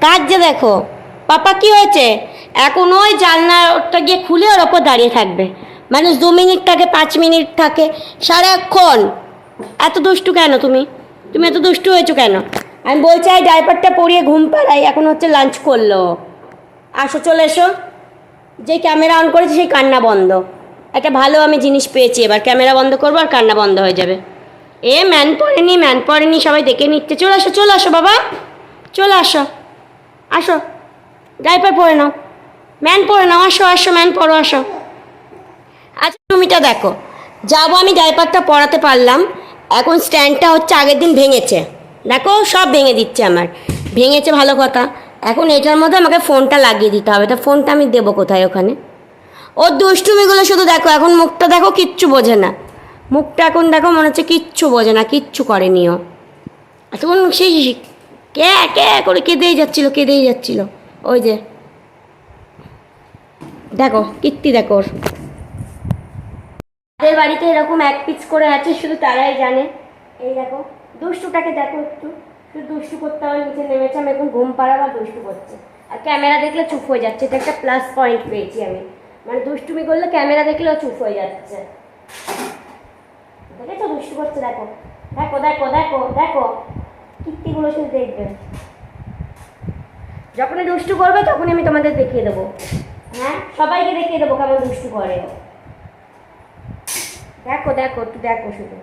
কাজে দেখো পাপা কি হয়েছে, এখন ওই জানলাটা গিয়ে খুলে ওর ওপর দাঁড়িয়ে থাকবে। মানুষ 2 মিনিট থাকে, 5 মিনিট থাকে, সারাক্ষণ। এত দুষ্টু কেন তুমি? তুমি এত দুষ্টু হয়েছো কেন? আমি বলছি এই ডাইপারটা পরিয়ে ঘুম পাড়াই, এখন হচ্ছে লাঞ্চ করলো। আসো, চলে এসো। যে ক্যামেরা অন করেছে সেই কান্না বন্ধ। একটা ভালো আমি জিনিস পেয়েছি, এবার ক্যামেরা বন্ধ করবো আর কান্না বন্ধ হয়ে যাবে। ম্যান পড়েনি, সবাই দেখে নিচ্ছে। চলে আসো বাবা, চলে আসো, আসো, ডাইপার পরে নাও, ম্যান পরে নাও, আসো ম্যান পরো, আসো। আচ্ছা তুমিটা দেখো, যাবো আমি ডাইপারটা পরাতে পারলাম, এখন স্ট্যান্ডটা হচ্ছে আগের দিন ভেঙেছে, দেখো সব ভেঙে দিচ্ছে আমার। ভেঙেছে ভালো কথা, এখন এটার মধ্যে আমাকে ফোনটা লাগিয়ে দিতে হবে। তা ফোনটা আমি দেবো কোথায়? ওখানে ওর দুষ্টুমিগুলো শুধু দেখো, এখন মুখটা দেখো, কিচ্ছু বোঝে না। মুখটা এখন দেখো, মনে হচ্ছে কিচ্ছু বোঝে না, কিচ্ছু করেনি ও। তখন সেই কে করে কেঁদেই যাচ্ছিল। ওই যে দেখো কীর্তি, দেখো ওর। তাদের বাড়িতে এরকম এক পিস করে আছে, শুধু তারাই জানে। এই দেখো দুষ্টুটাকে দেখো, একটু শুধু দুষ্টু করতে হবে, নিচে নেমেছে, আমি এখন ঘুম পাড়াবার দুষ্টু করছে। আর ক্যামেরা দেখলে চুপ হয়ে যাচ্ছে, এটা একটা প্লাস পয়েন্ট পেয়েছি আমি। মানে দুষ্টুমি করলে ক্যামেরা দেখলেও চুপ হয়ে যাচ্ছে। দেখেছো দুষ্টু করছে, দেখো দেখো দেখো দেখো দেখো কীর্তিগুলো শুধু দেখবে। যখনই দুষ্টু করবে তখনই আমি তোমাদের দেখিয়ে দেবো। হ্যাঁ, সবাইকে দেখিয়ে দেবো কেমন দুষ্টু করে। দেখো একটু দেখো শুধু।